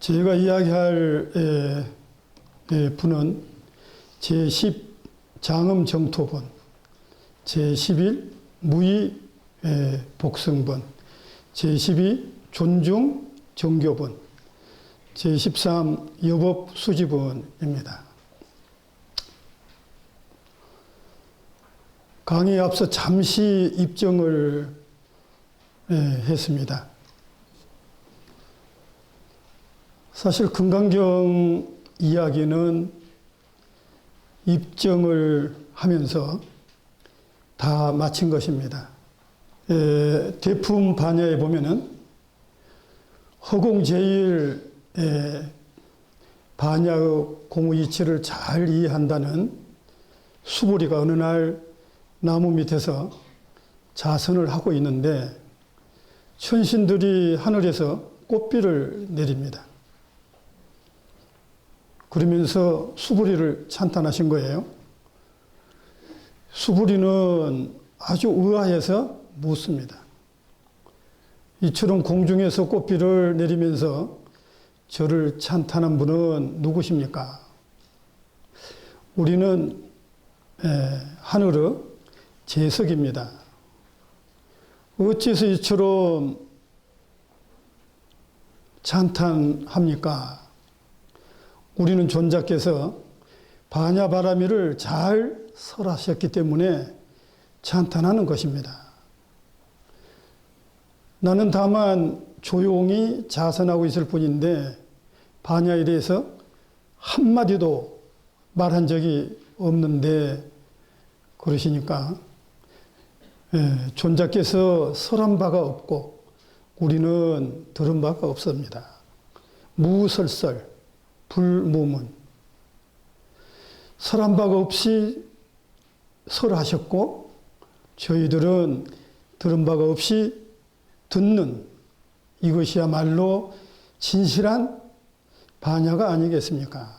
제가 이야기할 분은 제10 장엄정토본, 제11 무의 복승본, 제12 존중 정교본, 제13 여법 수지본입니다. 강의에 앞서 잠시 입정을 했습니다. 사실 금강경 이야기는 입정을 하면서 다 마친 것입니다. 대품 반야에 보면은 허공제일 반야의 공의 이치를 잘 이해한다는 수보리가 어느 날 나무 밑에서 자선을 하고 있는데 천신들이 하늘에서 꽃비를 내립니다. 그러면서 수부리를 찬탄하신 거예요. 수부리는 아주 의아해서 묻습니다. 이처럼 공중에서 꽃비를 내리면서 저를 찬탄한 분은 누구십니까? 우리는 하늘의 재석입니다. 어째서 이처럼 찬탄합니까? 우리는 존자께서 반야바라미를 잘 설하셨기 때문에 찬탄하는 것입니다. 나는 다만 조용히 자선하고 있을 뿐인데 반야에 대해서 한마디도 말한 적이 없는데 그러시니까 존자께서 설한 바가 없고 우리는 들은 바가 없습니다. 무설설 불무문. 설한 바가 없이 설하셨고 저희들은 들은 바가 없이 듣는 이것이야말로 진실한 반야가 아니겠습니까?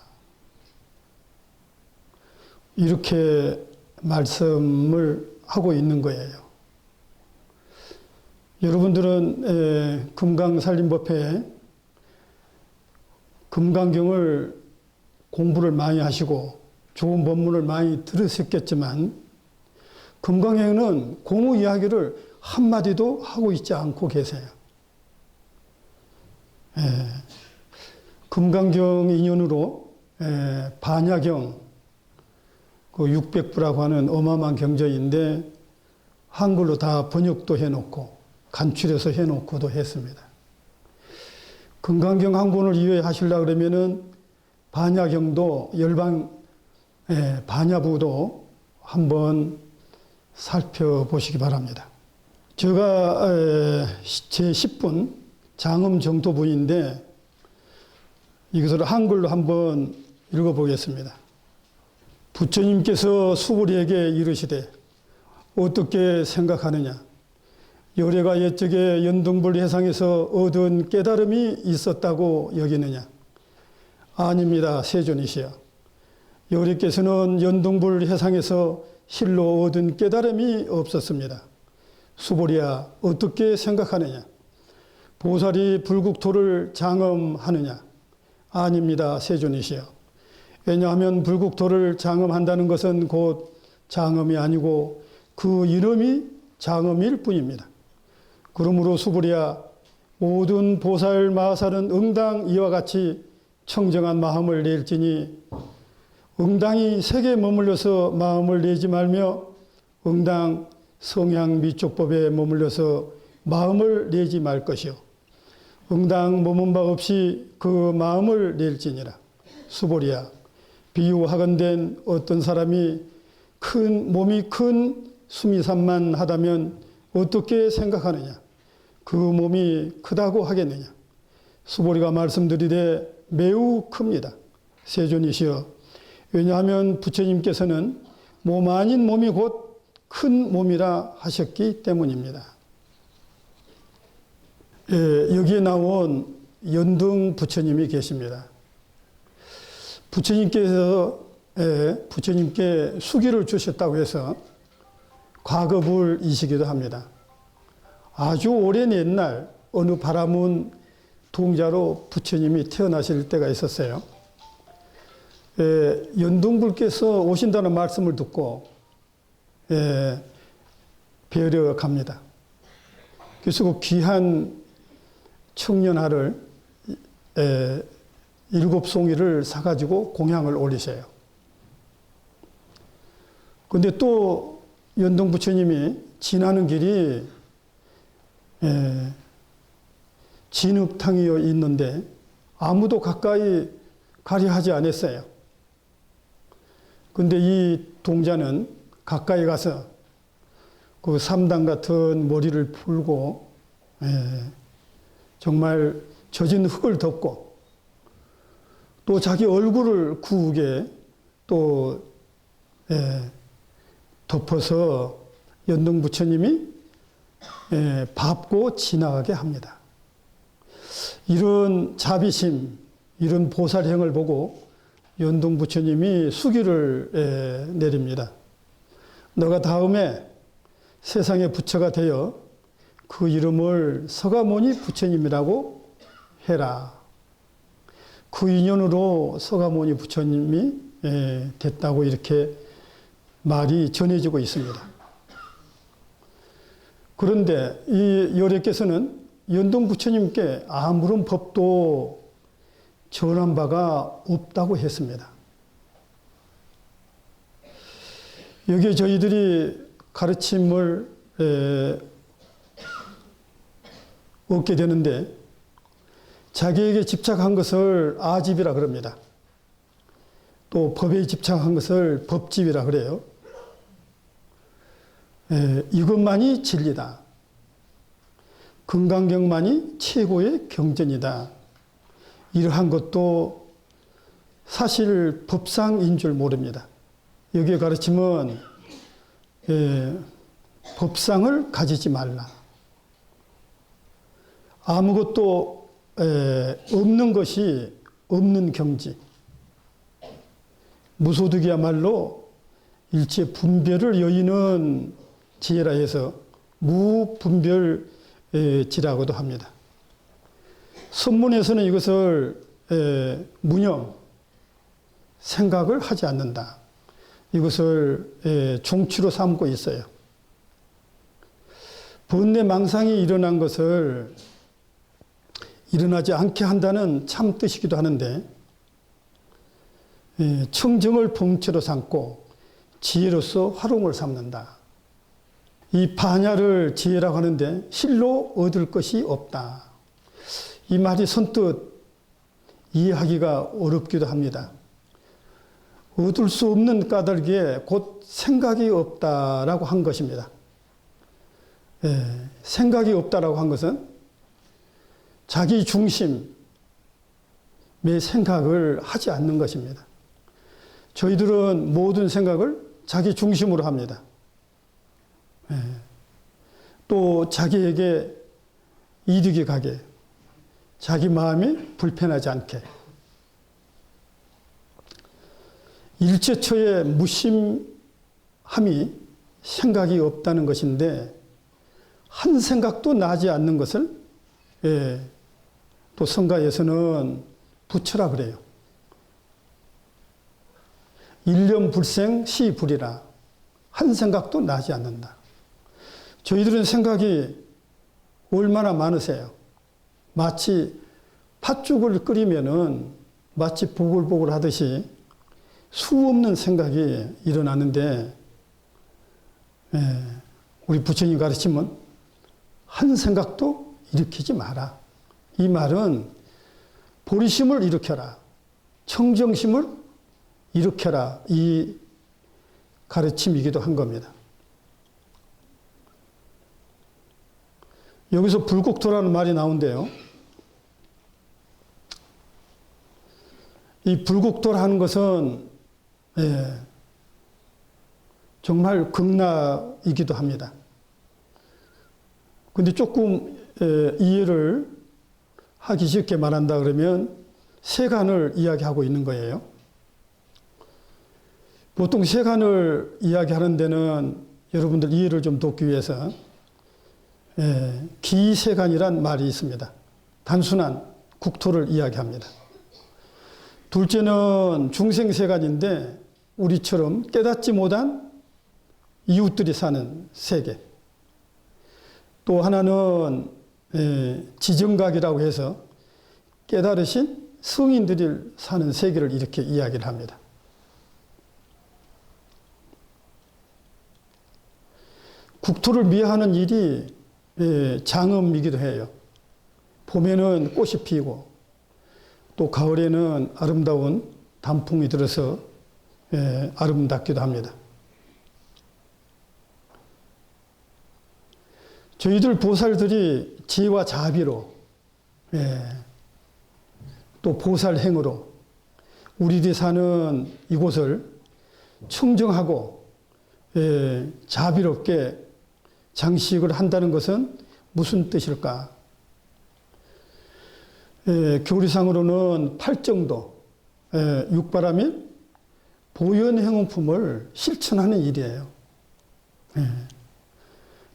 이렇게 말씀을 하고 있는 거예요. 여러분들은 금강산림법회에 금강경을 공부를 많이 하시고 좋은 법문을 많이 들으셨겠지만 금강경은 공의 이야기를 한마디도 하고 있지 않고 계세요. 금강경 인연으로 반야경 그 600부라고 하는 어마어마한 경전인데 한글로 다 번역도 해놓고 간추려서 해놓고도 했습니다. 금강경 한 권을 이해하시려고 그러면은 반야경도 열방 반야부도 한번 살펴보시기 바랍니다. 제가 제10분 장엄정토분인데 이것을 한글로 한번 읽어보겠습니다. 부처님께서 수부리에게 이르시되 어떻게 생각하느냐? 요래가 옛적에 연등불 해상에서 얻은 깨달음이 있었다고 여기느냐? 아닙니다. 세존이시여. 요래께서는 연등불 해상에서 실로 얻은 깨달음이 없었습니다. 수보리야, 어떻게 생각하느냐? 보살이 불국토를 장엄하느냐? 아닙니다. 세존이시여. 왜냐하면 불국토를 장엄한다는 것은 곧 장엄이 아니고 그 이름이 장엄일 뿐입니다. 그러므로 수부리야, 모든 보살 마살은 응당 이와 같이 청정한 마음을 낼지니 응당이 색에 머물러서 마음을 내지 말며 응당 성향 미촉법에 머물러서 마음을 내지 말 것이요 응당 머문 바 없이 그 마음을 낼지니라. 수보리야, 비유하건된 어떤 사람이 몸이 큰 수미산만 하다면 어떻게 생각하느냐? 그 몸이 크다고 하겠느냐? 수보리가 말씀드리되 매우 큽니다. 세존이시여. 왜냐하면 부처님께서는 몸 아닌 몸이 곧 큰 몸이라 하셨기 때문입니다. 여기에 나온 연등 부처님이 계십니다. 부처님께 수기를 주셨다고 해서 과거불이시기도 합니다. 아주 오랜 옛날 어느 바라문 동자로 부처님이 태어나실 때가 있었어요. 연등불께서 오신다는 말씀을 듣고 배우러 갑니다. 그래서 그 귀한 청년알을 7송이를 사가지고 공양을 올리세요. 근데 또 연등 부처님이 지나는 길이 진흙탕이 있는데 아무도 가까이 가려 하지 않았어요. 근데 이 동자는 가까이 가서 그 삼단 같은 머리를 풀고 정말 젖은 흙을 덮고 또 자기 얼굴을 구우게 또 덮어서 연등 부처님이 밟고 지나가게 합니다. 이런 자비심, 이런 보살행을 보고 연등 부처님이 수기를 내립니다. 너가 다음에 세상의 부처가 되어 그 이름을 서가모니 부처님이라고 해라. 그 인연으로 서가모니 부처님이 됐다고 이렇게 말이 전해지고 있습니다. 그런데 이 요래께서는 연등 부처님께 아무런 법도 전한 바가 없다고 했습니다. 여기에 저희들이 가르침을 얻게 되는데 자기에게 집착한 것을 아집이라 그럽니다. 또 법에 집착한 것을 법집이라 그래요. 이것만이 진리다. 금강경만이 최고의 경전이다. 이러한 것도 사실 법상인 줄 모릅니다. 여기에 가르침은 법상을 가지지 말라. 아무것도 없는 것이 없는 경지. 무소득이야말로 일체 분별을 여의는 지혜라 해서 무분별지라고도 합니다. 선문에서는 이것을 무념, 생각을 하지 않는다. 이것을 종치로 삼고 있어요. 번뇌 망상이 일어난 것을 일어나지 않게 한다는 참 뜻이기도 하는데 청정을 본체로 삼고 지혜로서 활용을 삼는다. 이 반야를 지혜라고 하는데 실로 얻을 것이 없다. 이 말이 선뜻 이해하기가 어렵기도 합니다. 얻을 수 없는 까닭에 곧 생각이 없다라고 한 것입니다. 생각이 없다라고 한 것은 자기 중심의 생각을 하지 않는 것입니다. 저희들은 모든 생각을 자기 중심으로 합니다. 또 자기에게 이득이 가게, 자기 마음이 불편하지 않게. 일체처의 무심함이 생각이 없다는 것인데 한 생각도 나지 않는 것을 또 성가에서는 부처라 그래요. 일념불생 시불이라. 한 생각도 나지 않는다. 저희들은 생각이 얼마나 많으세요? 마치 팥죽을 끓이면은 마치 보글보글 하듯이 수없는 생각이 일어나는데 우리 부처님 가르침은 한 생각도 일으키지 마라. 이 말은 보리심을 일으켜라. 청정심을 일으켜라. 이 가르침이기도 한 겁니다. 여기서 불국토라는 말이 나온대요. 이 불국토라는 것은 정말 극락이기도 합니다. 근데 조금 이해를 하기 쉽게 말한다 그러면 세간을 이야기하고 있는 거예요. 보통 세간을 이야기하는 데는 여러분들 이해를 좀 돕기 위해서 기세간이란 말이 있습니다. 단순한 국토를 이야기합니다. 둘째는 중생세간인데 우리처럼 깨닫지 못한 이웃들이 사는 세계. 또 하나는 지정각이라고 해서 깨달으신 성인들이 사는 세계를 이렇게 이야기를 합니다. 국토를 미화하는 일이 장엄이기도 해요. 봄에는 꽃이 피고 또 가을에는 아름다운 단풍이 들어서 아름답기도 합니다. 저희들 보살들이 지혜와 자비로 또 보살행으로 우리들이 사는 이곳을 청정하고 자비롭게 장식을 한다는 것은 무슨 뜻일까? 교리상으로는 팔정도, 육바라밀, 보현행음품을 실천하는 일이에요.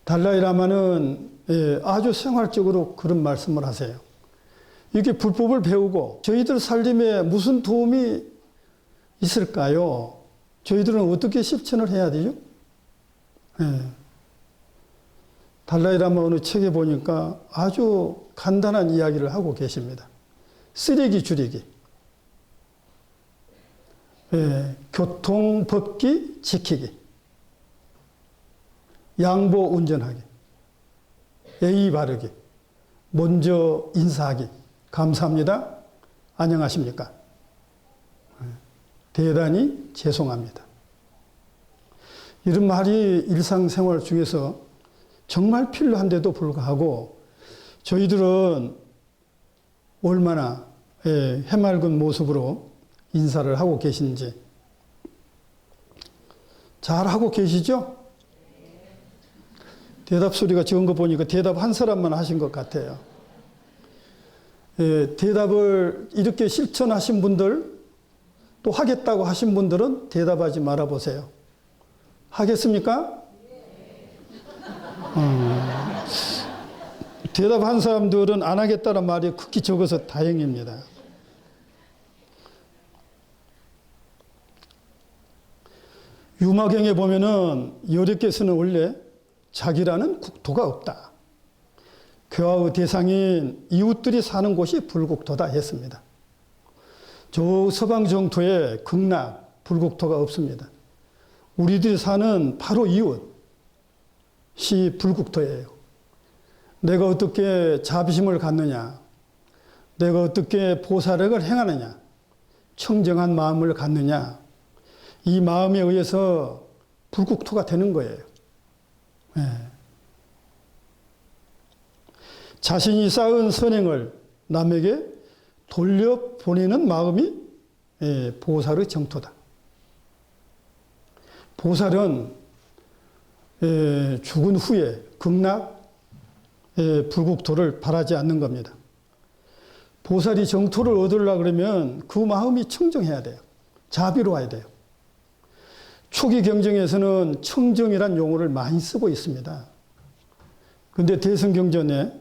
달라이라마는 아주 생활적으로 그런 말씀을 하세요. 이렇게 불법을 배우고 저희들 살림에 무슨 도움이 있을까요? 저희들은 어떻게 실천을 해야 되죠? 달라이라마 어느 책에 보니까 아주 간단한 이야기를 하고 계십니다. 쓰레기 줄이기, 교통법규 지키기, 양보 운전하기, 예의 바르기, 먼저 인사하기, 감사합니다, 안녕하십니까, 대단히 죄송합니다. 이런 말이 일상생활 중에서 정말 필요한데도 불구하고 저희들은 얼마나 해맑은 모습으로 인사를 하고 계신지. 잘 하고 계시죠? 대답 소리가 적은 거 보니까 대답 한 사람만 하신 것 같아요. 대답을 이렇게 실천하신 분들, 또 하겠다고 하신 분들은 대답하지 말아 보세요. 하겠습니까? 대답한 사람들은 안 하겠다는 말이 극히 적어서 다행입니다. 유마경에 보면은 여력께서는 원래 자기라는 국토가 없다. 교화의 대상인 이웃들이 사는 곳이 불국토다 했습니다. 저 서방 정토에 극락, 불국토가 없습니다. 우리들이 사는 바로 이웃이 불국토예요. 내가 어떻게 자비심을 갖느냐, 내가 어떻게 보살행을 행하느냐, 청정한 마음을 갖느냐, 이 마음에 의해서 불국토가 되는 거예요. 자신이 쌓은 선행을 남에게 돌려보내는 마음이 보살의 정토다. 보살은 죽은 후에 극락, 불국토를 바라지 않는 겁니다. 보살이 정토를 얻으려고 그러면 그 마음이 청정해야 돼요. 자비로워야 돼요. 초기 경전에서는 청정이란 용어를 많이 쓰고 있습니다. 그런데 대승경전에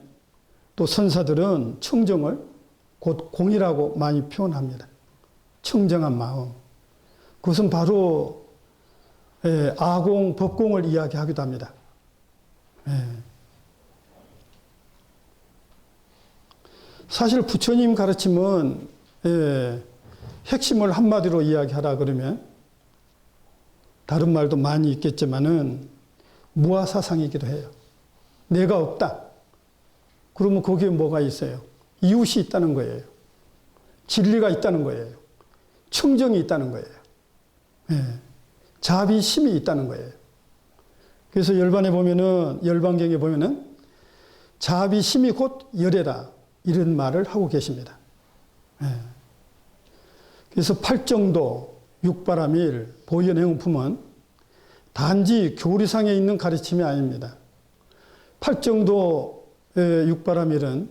또 선사들은 청정을 곧 공이라고 많이 표현합니다. 청정한 마음. 그것은 바로 아공, 법공을 이야기하기도 합니다. 사실 부처님 가르침은 핵심을 한마디로 이야기하라 그러면 다른 말도 많이 있겠지만은 무아사상이기도 해요. 내가 없다. 그러면 거기에 뭐가 있어요? 이웃이 있다는 거예요. 진리가 있다는 거예요. 청정이 있다는 거예요. 자비심이 있다는 거예요. 그래서 열반에 보면은, 열반경에 보면은 자비심이 곧 열애라. 이런 말을 하고 계십니다. 그래서 팔정도, 육바라밀, 보현행음품은 단지 교리상에 있는 가르침이 아닙니다. 팔정도, 육바라밀은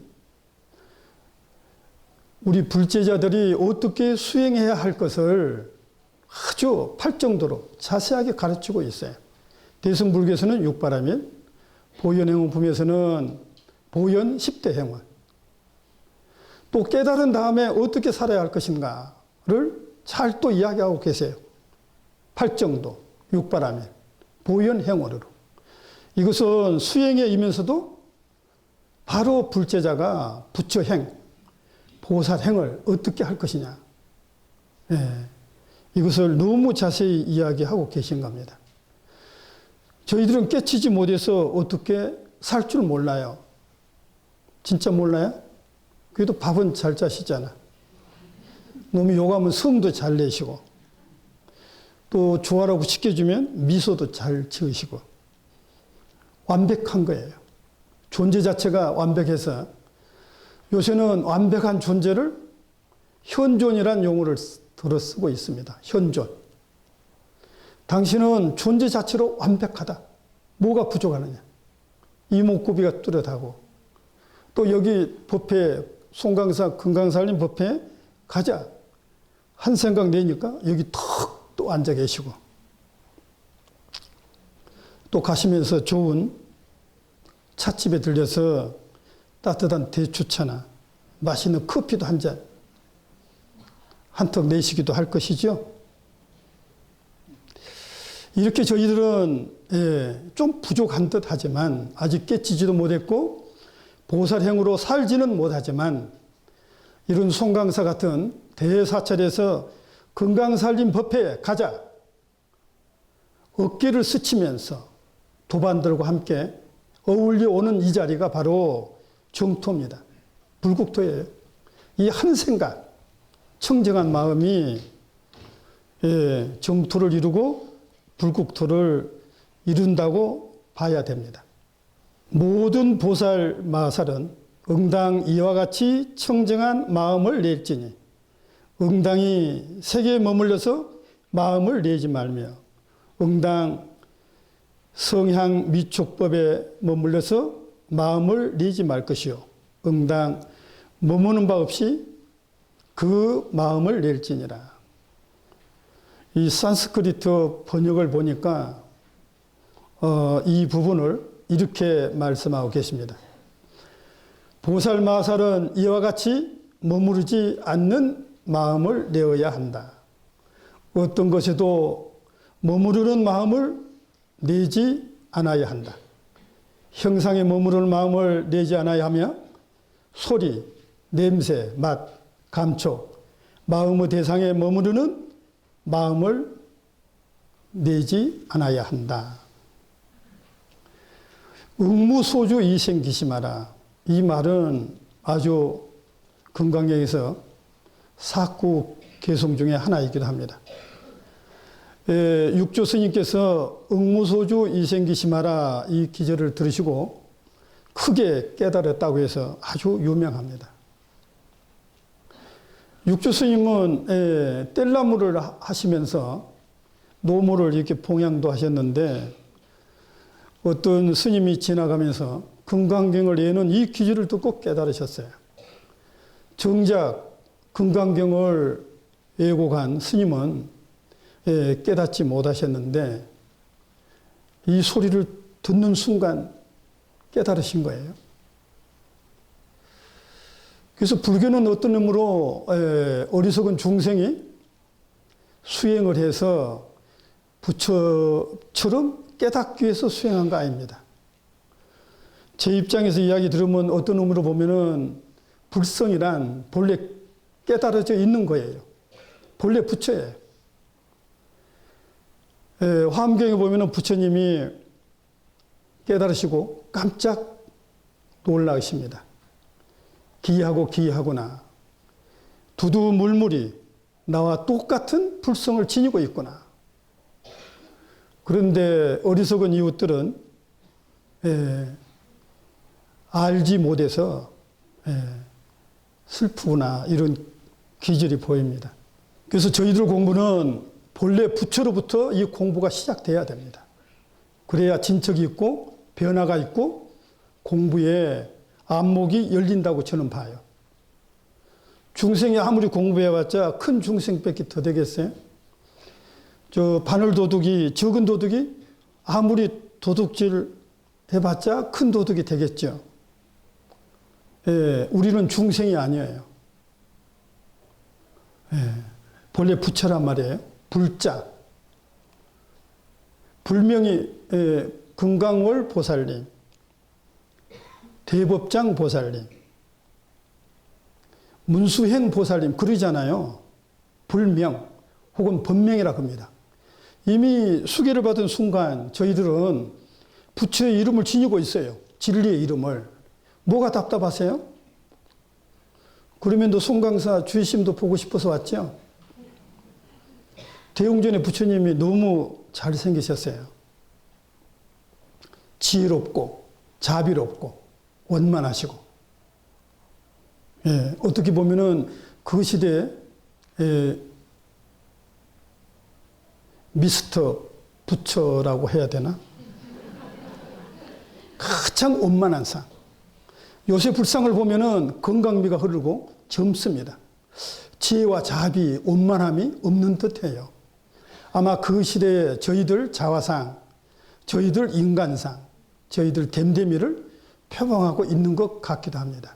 우리 불제자들이 어떻게 수행해야 할 것을 아주 팔정도로 자세하게 가르치고 있어요. 대승불교에서는 육바라밀, 보현행음품에서는 보현 10대 행원, 또 깨달은 다음에 어떻게 살아야 할 것인가를 잘 또 이야기하고 계세요. 팔정도, 육바라밀, 보현행어로. 이것은 수행에 이면서도 바로 불제자가 부처행, 보살행을 어떻게 할 것이냐. 이것을 너무 자세히 이야기하고 계신 겁니다. 저희들은 깨치지 못해서 어떻게 살 줄 몰라요. 진짜 몰라요? 그래도 밥은 잘 짜시잖아. 너무 욕하면 성도 잘 내시고, 또 좋아라고 시켜주면 미소도 잘 지으시고, 완벽한 거예요. 존재 자체가 완벽해서 요새는 완벽한 존재를 현존이란 용어를 들어 쓰고 있습니다. 현존. 당신은 존재 자체로 완벽하다. 뭐가 부족하느냐? 이목구비가 뚜렷하고, 또 여기 법회, 송강사 금강살림 법회에 가자. 한 생각 내니까 여기 턱 또 앉아 계시고, 또 가시면서 좋은 찻집에 들려서 따뜻한 대추차나 맛있는 커피도 한 잔, 한턱 내시기도 할 것이죠. 이렇게 저희들은 좀 부족한 듯 하지만, 아직 깨치지도 못했고 보살행으로 살지는 못하지만, 이런 송강사 같은 대사찰에서 건강살림 법회에 가자. 어깨를 스치면서 도반들과 함께 어울려 오는 이 자리가 바로 정토입니다. 불국토예요. 이 한 생각, 청정한 마음이 정토를 이루고 불국토를 이룬다고 봐야 됩니다. 모든 보살 마살은 응당 이와 같이 청정한 마음을 낼지니, 응당이 세계에 머물러서 마음을 내지 말며, 응당 성향 미촉법에 머물러서 마음을 내지 말 것이요, 응당 머무는 바 없이 그 마음을 낼지니라. 이 산스크리트 번역을 보니까 이 부분을 이렇게 말씀하고 계십니다. 보살마살은 이와 같이 머무르지 않는 마음을 내어야 한다. 어떤 것에도 머무르는 마음을 내지 않아야 한다. 형상에 머무르는 마음을 내지 않아야 하며, 소리, 냄새, 맛, 감촉, 마음의 대상에 머무르는 마음을 내지 않아야 한다. 응무소주 이생기심하라. 이 말은 아주 금강경에서 사구 개송 중에 하나이기도 합니다. 육조 스님께서 응무소주 이생기심하라 이 기절을 들으시고 크게 깨달았다고 해서 아주 유명합니다. 육조 스님은 뗄나무를 하시면서 노모를 이렇게 봉양도 하셨는데, 어떤 스님이 지나가면서 금강경을 내는 이 기절을 듣고 깨달으셨어요. 정작 금강경을 예고간 스님은 깨닫지 못하셨는데, 이 소리를 듣는 순간 깨달으신 거예요. 그래서 불교는 어떤 의미로 어리석은 중생이 수행을 해서 부처처럼 깨닫기 위해서 수행한 거 아닙니다. 제 입장에서 이야기 들으면 어떤 의미로 보면은 불성이란 본래 깨달아져 있는 거예요. 본래 부처예요. 화엄경에 보면은 부처님이 깨달으시고 깜짝 놀라십니다. 기하고 기하구나. 두두물물이 나와 똑같은 불성을 지니고 있구나. 그런데 어리석은 이웃들은 알지 못해서 슬프구나 이런 기질이 보입니다. 그래서 저희들 공부는 본래 부처로부터 이 공부가 시작돼야 됩니다. 그래야 진척이 있고 변화가 있고 공부에 안목이 열린다고 저는 봐요. 중생이 아무리 공부해봤자 큰 중생밖에 더 되겠어요? 저 바늘도둑이, 적은 도둑이 아무리 도둑질 해봤자 큰 도둑이 되겠죠. 우리는 중생이 아니에요. 본래 부처란 말이에요. 불자. 불명이 금강월 보살님, 대법장 보살님, 문수행 보살님 그러잖아요. 불명 혹은 법명이라고 합니다. 이미 수계를 받은 순간 저희들은 부처의 이름을 지니고 있어요. 진리의 이름을. 뭐가 답답하세요? 그러면 또 송강사 주의심도 보고 싶어서 왔죠? 대웅전의 부처님이 너무 잘생기셨어요. 지혜롭고 자비롭고 원만하시고, 어떻게 보면은 그 시대에 미스터 부처라고 해야 되나? 가장 원만한 상. 요새 불상을 보면은 건강미가 흐르고 젊습니다. 지혜와 자비, 원만함이 없는 듯해요. 아마 그 시대에 저희들 자화상, 저희들 인간상, 저희들 댐댐이를 표방하고 있는 것 같기도 합니다.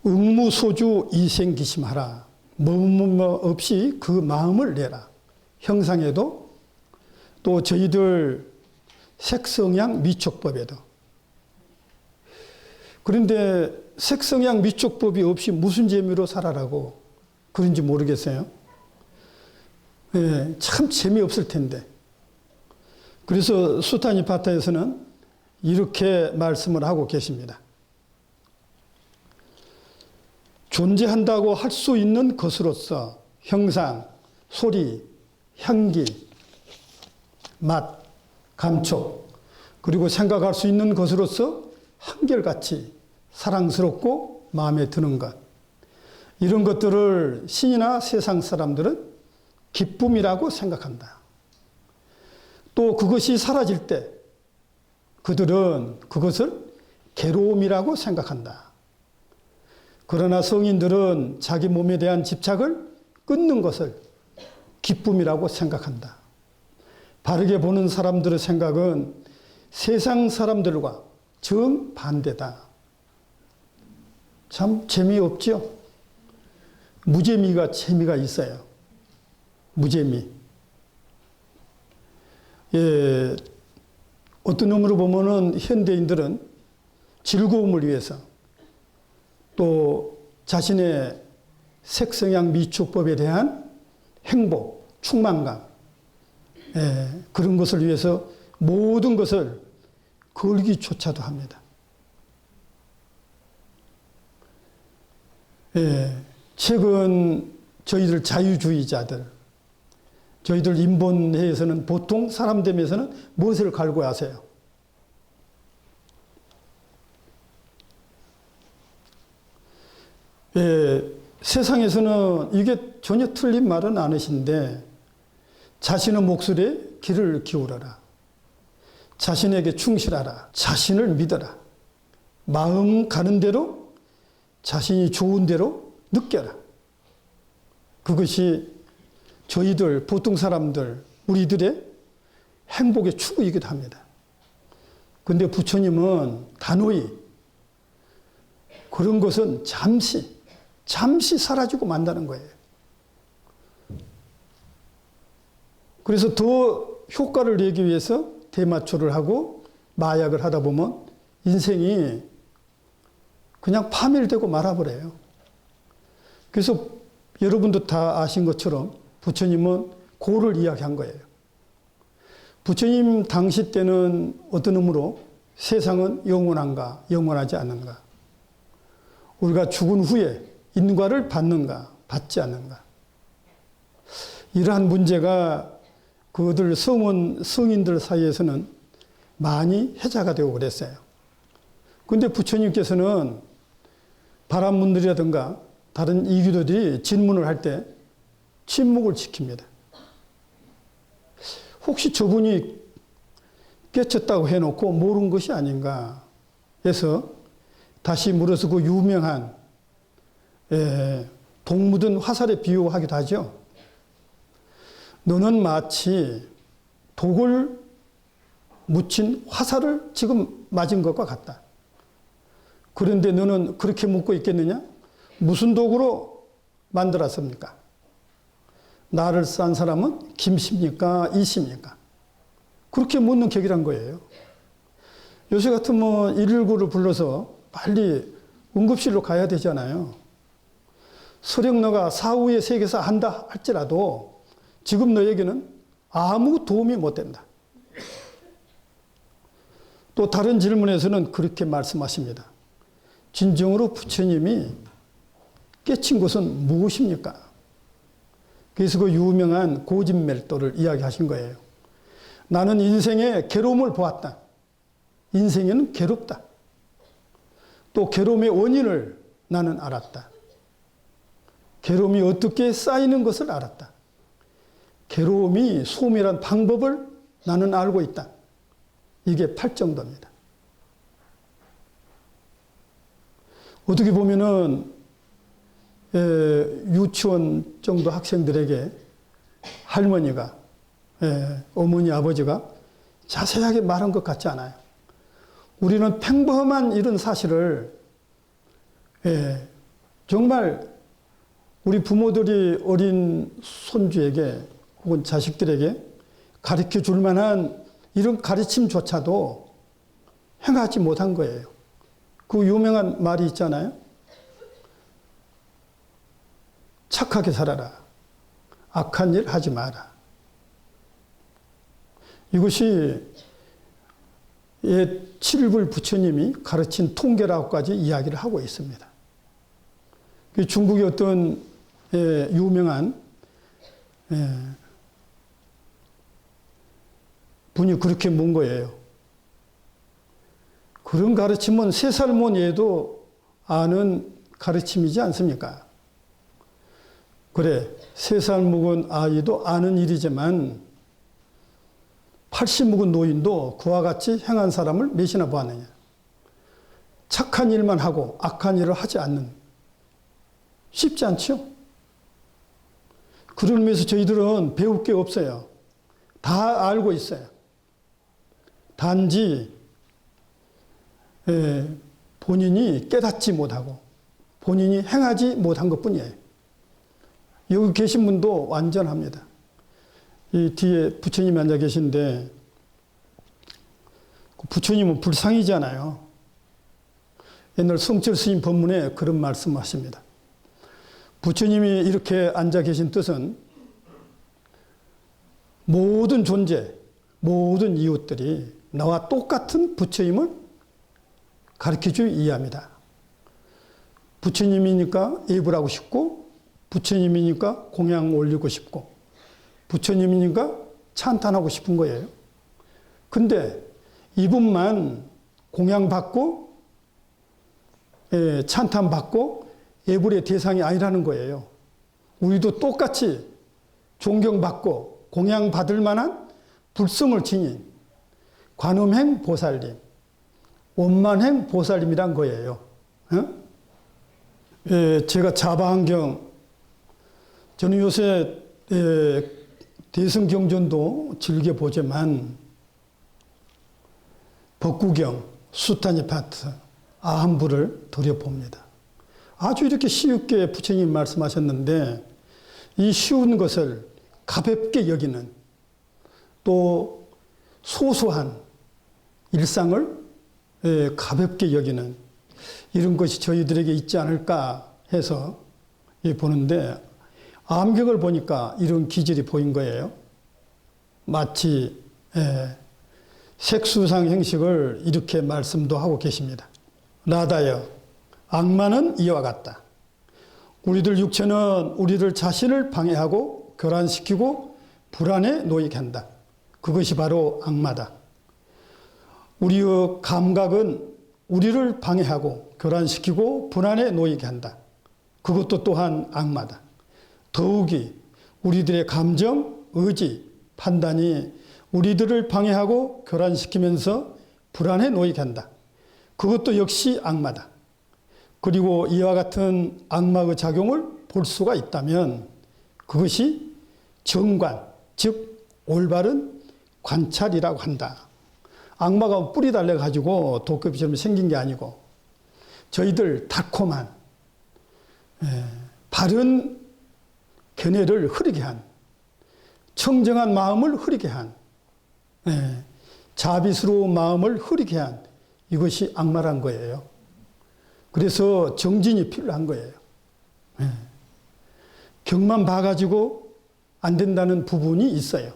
응무소주 이생기심하라. 머뭇 없이 그 마음을 내라. 형상에도 또 저희들 색성향 미촉법에도. 그런데 색성향 미촉법이 없이 무슨 재미로 살아라고 그런지 모르겠어요. 참 재미없을 텐데. 그래서 수타니파타에서는 이렇게 말씀을 하고 계십니다. 존재한다고 할 수 있는 것으로서 형상, 소리, 향기, 맛, 감촉, 그리고 생각할 수 있는 것으로서 한결같이 사랑스럽고 마음에 드는 것. 이런 것들을 신이나 세상 사람들은 기쁨이라고 생각한다. 또 그것이 사라질 때 그들은 그것을 괴로움이라고 생각한다. 그러나 성인들은 자기 몸에 대한 집착을 끊는 것을 기쁨이라고 생각한다. 바르게 보는 사람들의 생각은 세상 사람들과 정반대다. 참 재미없죠? 무재미가 재미가 있어요. 무재미. 어떤 의미로 보면은 현대인들은 즐거움을 위해서 또 자신의 색성향 미축법에 대한 행복, 충만감, 그런 것을 위해서 모든 것을 걸기조차도 합니다. 최근 저희들 자유주의자들, 저희들 인본회에서는 보통 사람 되면서는 무엇을 갈구하세요? 세상에서는 이게 전혀 틀린 말은 아니신데 자신의 목소리에 귀를 기울여라. 자신에게 충실하라. 자신을 믿어라. 마음 가는 대로 자신이 좋은 대로 느껴라. 그것이 저희들 보통 사람들 우리들의 행복의 추구이기도 합니다. 그런데 부처님은 단호히 그런 것은 잠시 사라지고 만다는 거예요. 그래서 더 효과를 내기 위해서 대마초를 하고 마약을 하다 보면 인생이 그냥 파멸되고 말아버려요. 그래서 여러분도 다 아신 것처럼 부처님은 고를 이야기한 거예요. 부처님 당시 때는 어떤 의미로 세상은 영원한가, 영원하지 않는가? 우리가 죽은 후에 인과를 받는가, 받지 않는가? 이러한 문제가 그들 성인들 사이에서는 많이 회자가 되고 그랬어요. 그런데 부처님께서는 바람문들이라든가 다른 이규도들이 질문을 할 때 침묵을 지킵니다. 혹시 저분이 깨쳤다고 해놓고 모르는 것이 아닌가 해서 다시 물어서 그 유명한 독 묻은 화살에 비유하기도 하죠. 너는 마치 독을 묻힌 화살을 지금 맞은 것과 같다. 그런데 너는 그렇게 묻고 있겠느냐? 무슨 도구로 만들었습니까? 나를 싼 사람은 김씨입니까? 이씨입니까? 그렇게 묻는 격이란 거예요. 요새 같으면 119를 불러서 빨리 응급실로 가야 되잖아요. 설령 너가 사후에 세계사 한다 할지라도 지금 너에게는 아무 도움이 못 된다. 또 다른 질문에서는 그렇게 말씀하십니다. 진정으로 부처님이 깨친 것은 무엇입니까? 그래서 그 유명한 고진멸도를 이야기하신 거예요. 나는 인생의 괴로움을 보았다. 인생에는 괴롭다. 또 괴로움의 원인을 나는 알았다. 괴로움이 어떻게 쌓이는 것을 알았다. 괴로움이 소멸한 방법을 나는 알고 있다. 이게 팔정도입니다. 어떻게 보면은 유치원 정도 학생들에게 할머니가 어머니 아버지가 자세하게 말한 것 같지 않아요. 우리는 평범한 이런 사실을 정말 우리 부모들이 어린 손주에게 혹은 자식들에게 가르쳐 줄 만한 이런 가르침조차도 행하지 못한 거예요. 그 유명한 말이 있잖아요. 착하게 살아라. 악한 일 하지 마라. 이것이 옛 7불 부처님이 가르친 통계라고까지 이야기를 하고 있습니다. 중국의 어떤 유명한 분이 그렇게 문 거예요. 그런 가르침은 3살 못 얘도 아는 가르침이지 않습니까? 그래, 3살 먹은 아이도 아는 일이지만 80 먹은 노인도 그와 같이 행한 사람을 몇이나 보았느냐. 착한 일만 하고 악한 일을 하지 않는. 쉽지 않죠? 그런 의미에서 저희들은 배울 게 없어요. 다 알고 있어요. 단지 본인이 깨닫지 못하고 본인이 행하지 못한 것뿐이에요. 여기 계신 분도 완전합니다. 이 뒤에 부처님이 앉아 계신데 부처님은 불상이잖아요. 옛날 성철 스님 법문에 그런 말씀하십니다. 부처님이 이렇게 앉아 계신 뜻은 모든 존재, 모든 이웃들이 나와 똑같은 부처님을 가르쳐주기 이해합니다. 부처님이니까 예불하고 싶고, 부처님이니까 공양 올리고 싶고, 부처님이니까 찬탄하고 싶은 거예요. 근데 이분만 공양받고, 찬탄받고, 예불의 대상이 아니라는 거예요. 우리도 똑같이 존경받고 공양받을 만한 불성을 지닌 관음행 보살님, 원만행 보살님이란 거예요. 제가 자바안경, 저는 요새 대승경전도 즐겨보지만 법구경, 수타니파트, 아함부를 들여봅니다. 아주 이렇게 쉽게 부처님 말씀하셨는데 이 쉬운 것을 가볍게 여기는 또 소소한 일상을 가볍게 여기는 이런 것이 저희들에게 있지 않을까 해서 보는데 암경을 보니까 이런 기질이 보인 거예요. 마치 색수상 행식을 이렇게 말씀도 하고 계십니다. 나다여 악마는 이와 같다. 우리들 육체는 우리들 자신을 방해하고 교란시키고 불안에 놓이게 한다. 그것이 바로 악마다. 우리의 감각은 우리를 방해하고 교란시키고 불안에 놓이게 한다. 그것도 또한 악마다. 더욱이 우리들의 감정, 의지, 판단이 우리들을 방해하고 교란시키면서 불안에 놓이게 한다. 그것도 역시 악마다. 그리고 이와 같은 악마의 작용을 볼 수가 있다면 그것이 정관, 즉 올바른 관찰이라고 한다. 악마가 뿌리 달려가지고 도깨비처럼 생긴 게 아니고 저희들 달콤한 바른 견해를 흐리게 한, 청정한 마음을 흐리게 한, 자비스러운 마음을 흐리게 한, 이것이 악마란 거예요. 그래서 정진이 필요한 거예요. 격만 봐가지고 안 된다는 부분이 있어요.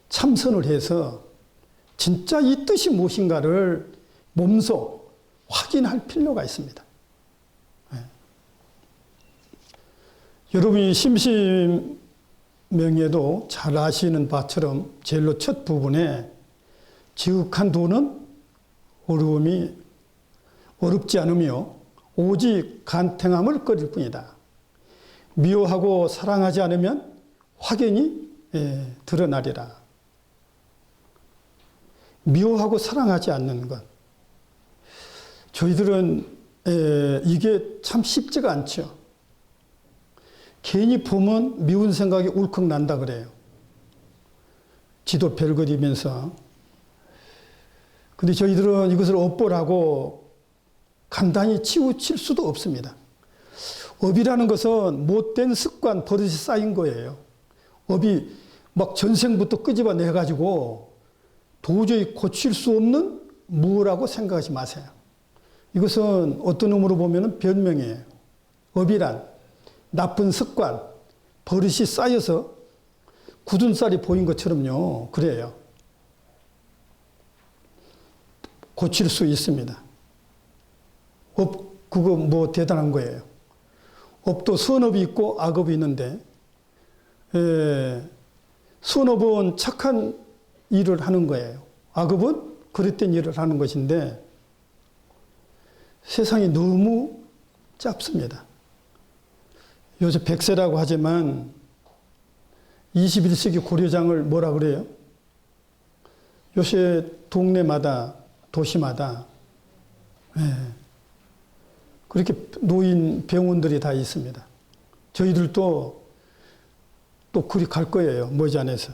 참선을 해서 진짜 이 뜻이 무엇인가를 몸소 확인할 필요가 있습니다. 여러분이 심시명예도 잘 아시는 바처럼 제일로 첫 부분에 지극한 도는 어렵지 않으며 오직 간탱함을 꺼릴 뿐이다. 미워하고 사랑하지 않으면 확연히 드러나리라. 미워하고 사랑하지 않는 것. 저희들은 이게 참 쉽지가 않죠. 괜히 보면 미운 생각이 울컥 난다 그래요. 지도 별거리면서. 근데 저희들은 이것을 업보라고 간단히 치우칠 수도 없습니다. 업이라는 것은 못된 습관, 버릇이 쌓인 거예요. 업이 막 전생부터 끄집어내가지고 도저히 고칠 수 없는 무라고 생각하지 마세요. 이것은 어떤 의미로 보면 변명이에요. 업이란 나쁜 습관, 버릇이 쌓여서 굳은 쌀이 보인 것처럼요. 그래요. 고칠 수 있습니다. 업, 그거 뭐 대단한 거예요. 업도 선업이 있고 악업이 있는데, 선업은 착한 일을 하는 거예요. 악업은 그릇된 일을 하는 것인데, 세상이 너무 짧습니다. 요새 100세라고 하지만 21세기 고려장을 뭐라 그래요? 요새 동네마다 도시마다 그렇게 노인 병원들이 다 있습니다. 저희들도 또 그리 갈 거예요. 머지않아서.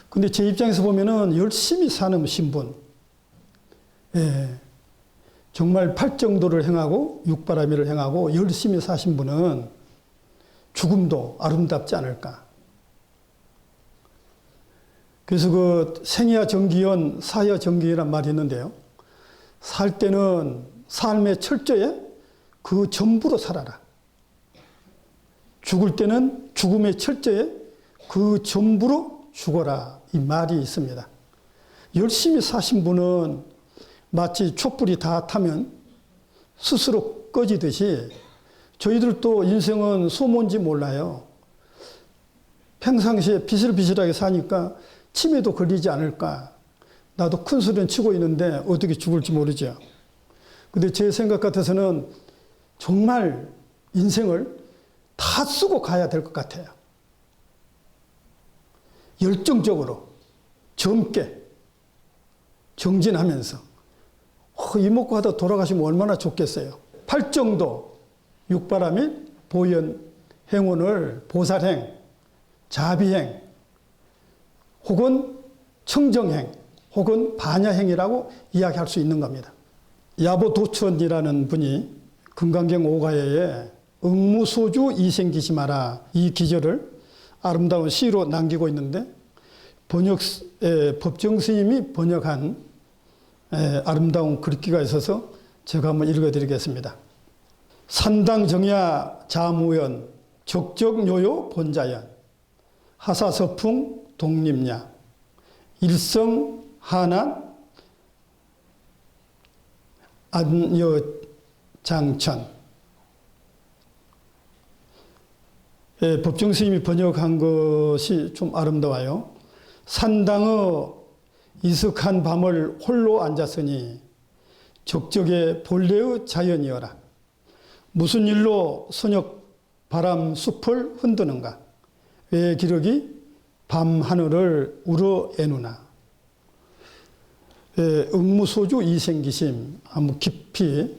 근데 제 입장에서 보면은 열심히 사는 신분, 정말 팔정도를 행하고 육바라밀을 행하고 열심히 사신 분은 죽음도 아름답지 않을까. 그래서 그 생이야 정기연, 사야 정기연이란 말이 있는데요. 살 때는 삶의 철저에 그 전부로 살아라. 죽을 때는 죽음의 철저에 그 전부로 죽어라. 이 말이 있습니다. 열심히 사신 분은 마치 촛불이 다 타면 스스로 꺼지듯이 저희들도 인생은 소모인지 몰라요. 평상시에 비실비실하게 사니까 치매도 걸리지 않을까. 나도 큰 소리는 치고 있는데 어떻게 죽을지 모르죠. 근데 제 생각 같아서는 정말 인생을 다 쓰고 가야 될 것 같아요. 열정적으로, 젊게, 정진하면서. 이먹고 하다 돌아가시면 얼마나 좋겠어요. 팔정도, 육바라밀, 보현, 행운을 보살행, 자비행, 혹은 청정행, 혹은 반야행이라고 이야기할 수 있는 겁니다. 야보도천이라는 분이 금강경 5가에에 응무소주 이생기심하라 이 기절을 아름다운 시로 남기고 있는데 법정 스님이 번역한 아름다운 글귀가 있어서 제가 한번 읽어드리겠습니다. 산당정야 자무연 적적요요 본자연 하사서풍 독립야 일성하난 안여장천. 법정 스님이 번역한 것이 좀 아름다워요. 산당의 이슥한 밤을 홀로 앉았으니 적적의 본래의 자연이어라. 무슨 일로 선역 바람 숲을 흔드는가. 왜 기력이 밤 하늘을 우러애누나. 응무소주 이생기심 한번 깊이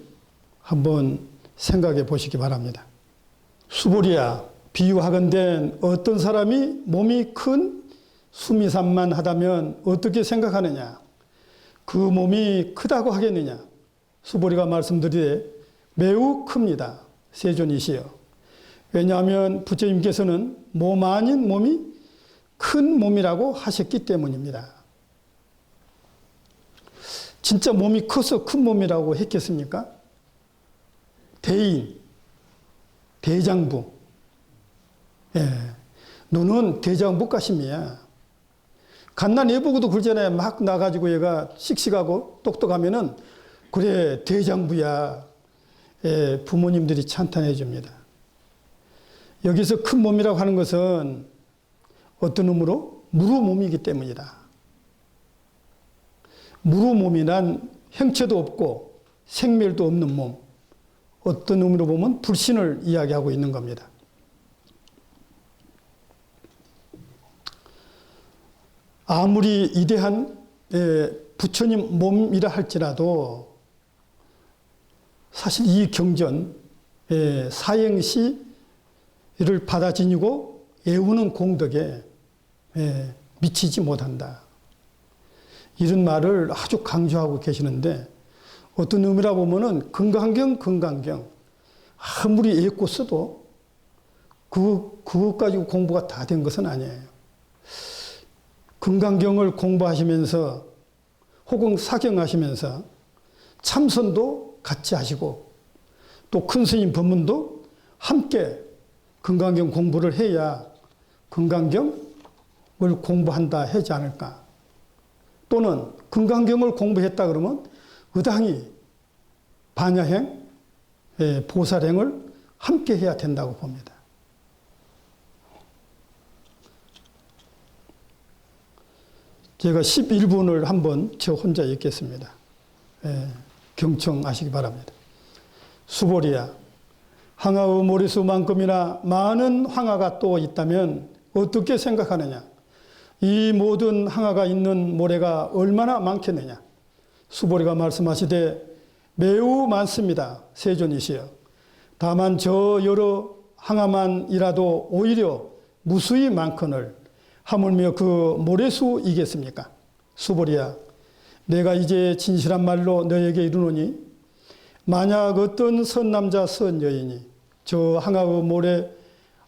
한번 생각해 보시기 바랍니다. 수보리야, 비유하건대 어떤 사람이 몸이 큰 수미산만 하다면 어떻게 생각하느냐? 그 몸이 크다고 하겠느냐? 수보리가 말씀드리되 매우 큽니다. 세존이시여. 왜냐하면 부처님께서는 몸 아닌 몸이 큰 몸이라고 하셨기 때문입니다. 진짜 몸이 커서 큰 몸이라고 했겠습니까? 대인, 대장부. 예. 눈은 대장부 가심이야. 갓난 애 보고도 그러잖아요. 막 나가지고 얘가 씩씩하고 똑똑하면은 그래 대장부야. 예, 부모님들이 찬탄해 줍니다. 여기서 큰 몸이라고 하는 것은 어떤 의미로? 무루 몸이기 때문이다. 무루 몸이란 형체도 없고 생멸도 없는 몸. 어떤 의미로 보면 불신을 이야기하고 있는 겁니다. 아무리 이대한 부처님 몸이라 할지라도 사실 이 경전 사행시를 받아 지니고 애우는 공덕에 미치지 못한다. 이런 말을 아주 강조하고 계시는데 어떤 의미라 보면은 금강경 아무리 애고 써도 그것 가지고 공부가 다 된 것은 아니에요. 금강경을 공부하시면서 혹은 사경하시면서 참선도 같이 하시고 또 큰 스님 법문도 함께 금강경 공부를 해야 금강경을 공부한다 하지 않을까. 또는 금강경을 공부했다 그러면 의당히 반야행, 보살행을 함께 해야 된다고 봅니다. 제가 11분을 한번 저 혼자 읽겠습니다. 경청하시기 바랍니다. 수보리야, 황하의 모래수만큼이나 많은 황하가 또 있다면 어떻게 생각하느냐? 이 모든 황하가 있는 모래가 얼마나 많겠느냐? 수보리가 말씀하시되 매우 많습니다. 세존이시여. 다만 저 여러 황하만이라도 오히려 무수히 많거늘 하물며 그 모래수이겠습니까? 수보리야, 내가 이제 진실한 말로 너에게 이르노니 만약 어떤 선남자 선여인이 저 황하의 모래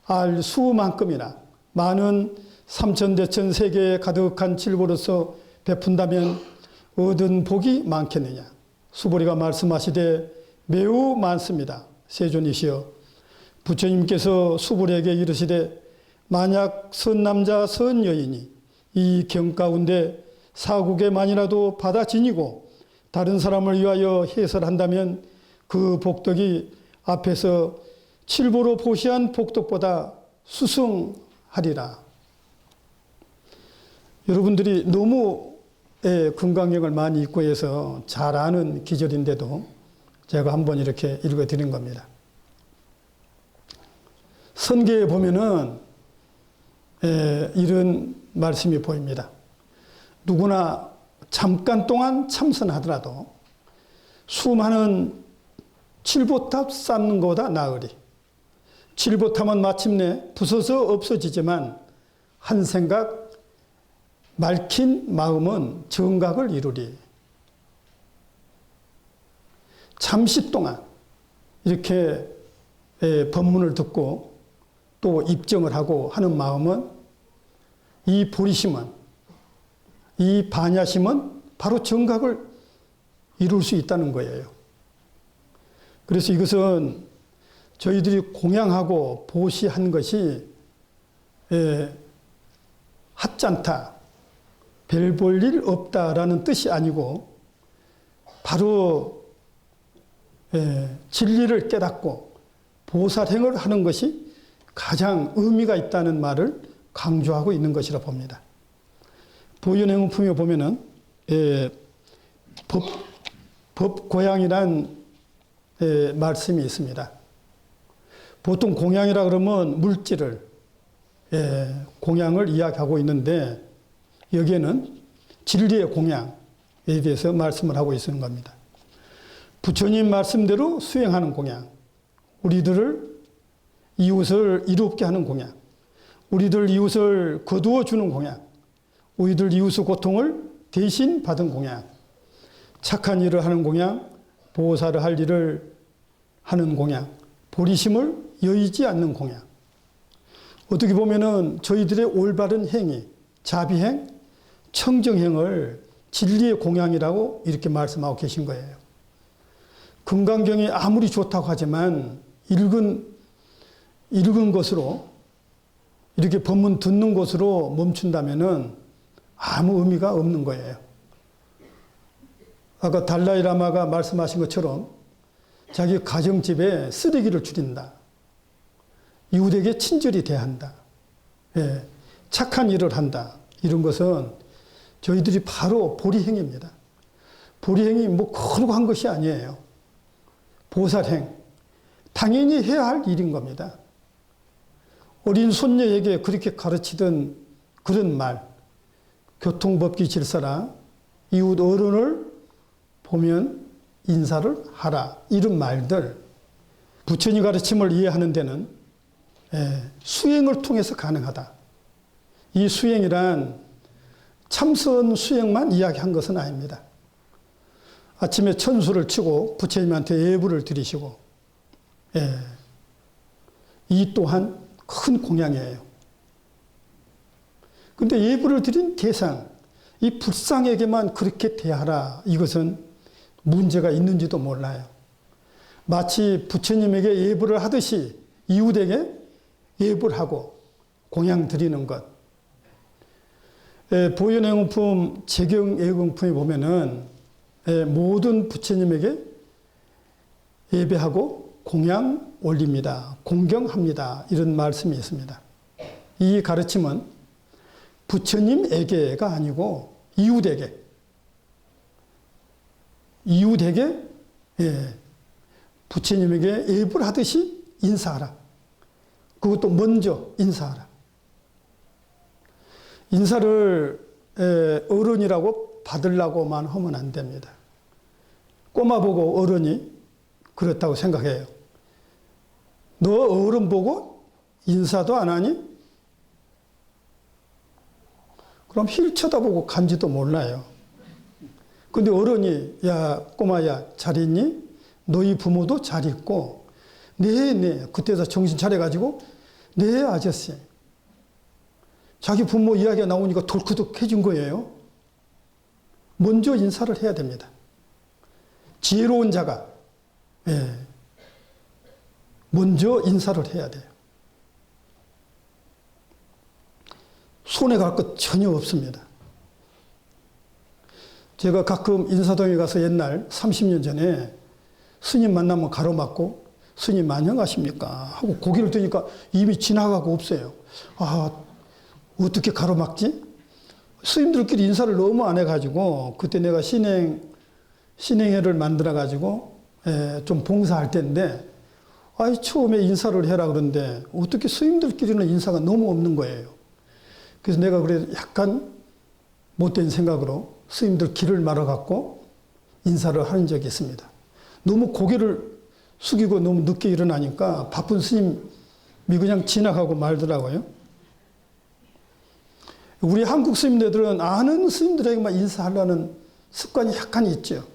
알 수만큼이나 많은 삼천대천 세계에 가득한 칠보로서 베푼다면 얻은 복이 많겠느냐? 수보리가 말씀하시되 매우 많습니다. 세존이시여. 부처님께서 수보리에게 이르시되 만약 선남자 선여인이 이 경 가운데 사국에만이라도 받아 지니고 다른 사람을 위하여 해설한다면 그 복덕이 앞에서 칠보로 보시한 복덕보다 수승하리라. 여러분들이 너무 금강경을 많이 읽고 해서 잘 아는 기절인데도 제가 한번 이렇게 읽어드린 겁니다. 선계에 보면은 이런 말씀이 보입니다. 누구나 잠깐 동안 참선하더라도 수많은 칠보탑 쌓는 것보다 나으리. 칠보탑은 마침내 부서서 없어지지만 한 생각 맑힌 마음은 정각을 이루리. 잠시 동안 이렇게 법문을 듣고 또 입정을 하고 하는 마음은 이 보리심은, 이 반야심은 바로 정각을 이룰 수 있다는 거예요. 그래서 이것은 저희들이 공양하고 보시한 것이 하찮다, 별 볼 일 없다라는 뜻이 아니고 바로 진리를 깨닫고 보살행을 하는 것이 가장 의미가 있다는 말을 강조하고 있는 것이라 봅니다. 보현행품에 보면은 법고양이란 말씀이 있습니다. 보통 공양이라 그러면 물질을 공양을 이야기하고 있는데 여기에는 진리의 공양에 대해서 말씀을 하고 있는 겁니다. 부처님 말씀대로 수행하는 공양, 우리들을 이웃을 이롭게 하는 공양, 우리들 이웃을 거두어 주는 공양, 우리들 이웃의 고통을 대신 받은 공양, 착한 일을 하는 공양, 보살을 할 일을 하는 공양, 보리심을 여의지 않는 공양. 어떻게 보면은 저희들의 올바른 행위, 자비행, 청정행을 진리의 공양이라고 이렇게 말씀하고 계신 거예요. 금강경이 아무리 좋다고 하지만 읽은 것으로 이렇게 법문 듣는 것으로 멈춘다면은 아무 의미가 없는 거예요. 아까 달라이라마가 말씀하신 것처럼 자기 가정집에 쓰레기를 줄인다. 이웃에게 친절히 대한다. 예, 착한 일을 한다. 이런 것은 저희들이 바로 보리행입니다. 보리행이 뭐 거룩한 것이 아니에요. 보살행. 당연히 해야 할 일인 겁니다. 어린 손녀에게 그렇게 가르치던 그런 말, 교통법규 질서라, 이웃 어른을 보면 인사를 하라, 이런 말들, 부처님 가르침을 이해하는 데는 수행을 통해서 가능하다. 이 수행이란 참선 수행만 이야기한 것은 아닙니다. 아침에 천수를 치고 부처님한테 예불을 드리시고, 이 또한 큰 공양이에요. 근데 예불을 드린 대상, 이 불상에게만 그렇게 대하라, 이것은 문제가 있는지도 몰라요. 마치 부처님에게 예불을 하듯이 이웃에게 예불하고 공양 드리는 것. 보현행품품, 제경예금품에 보면은 모든 부처님에게 예배하고 공양 올립니다. 공경합니다. 이런 말씀이 있습니다. 이 가르침은 부처님에게가 아니고 이웃에게 부처님에게 예불 하듯이 인사하라. 그것도 먼저 인사하라. 인사를 어른이라고 받으려고만 하면 안 됩니다. 꼬마 보고 어른이 그렇다고 생각해요. 너 어른 보고 인사도 안 하니? 그럼 힐 쳐다보고 간지도 몰라요. 근데 어른이, 야, 꼬마야, 잘 있니? 너희 부모도 잘 있고, 네. 그때서 정신 차려가지고, 네, 아저씨. 자기 부모 이야기가 나오니까 덜크덕해진 거예요. 먼저 인사를 해야 됩니다. 지혜로운 자가, 먼저 인사를 해야 돼요. 손해갈 것 전혀 없습니다. 제가 가끔 인사동에 가서 옛날 30년 전에 스님 만나면 가로막고 스님 안녕하십니까 하고 고개를 드니까 이미 지나가고 없어요. 아, 어떻게 가로막지? 스님들끼리 인사를 너무 안 해가지고 그때 내가 신행회를 만들어가지고 좀 봉사할 때인데 처음에 인사를 해라 그러는데 어떻게 스님들끼리는 인사가 너무 없는 거예요. 그래서 내가 그래 약간 못된 생각으로 스님들 길을 말아갖고 인사를 하는 적이 있습니다. 너무 고개를 숙이고 너무 늦게 일어나니까 바쁜 스님이 그냥 지나가고 말더라고요. 우리 한국 스님들은 아는 스님들에게만 인사하려는 습관이 약간 있죠.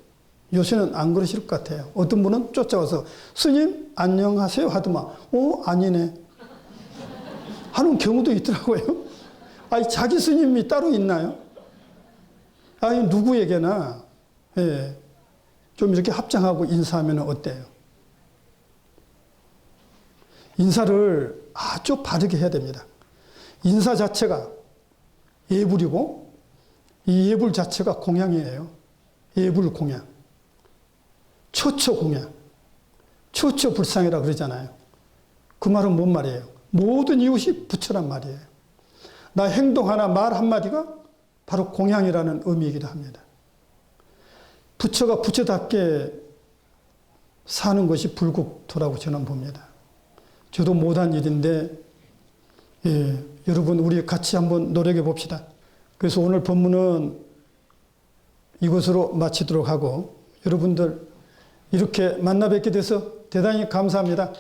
요새는 안 그러실 것 같아요. 어떤 분은 쫓아와서 스님 안녕하세요 하더만 아니네 하는 경우도 있더라고요. 자기 스님이 따로 있나요? 누구에게나 좀 이렇게 합장하고 인사하면 어때요? 인사를 아주 바르게 해야 됩니다. 인사 자체가 예불이고 이 예불 자체가 공양이에요. 예불 공양. 처처 공양. 처처 불상이라 그러잖아요. 그 말은 뭔 말이에요? 모든 이웃이 부처란 말이에요. 나 행동 하나, 말 한마디가 바로 공양이라는 의미이기도 합니다. 부처가 부처답게 사는 것이 불국토라고 저는 봅니다. 저도 못한 일인데 여러분 우리 같이 한번 노력해 봅시다. 그래서 오늘 법문은 이것으로 마치도록 하고 여러분들 이렇게 만나 뵙게 돼서 대단히 감사합니다.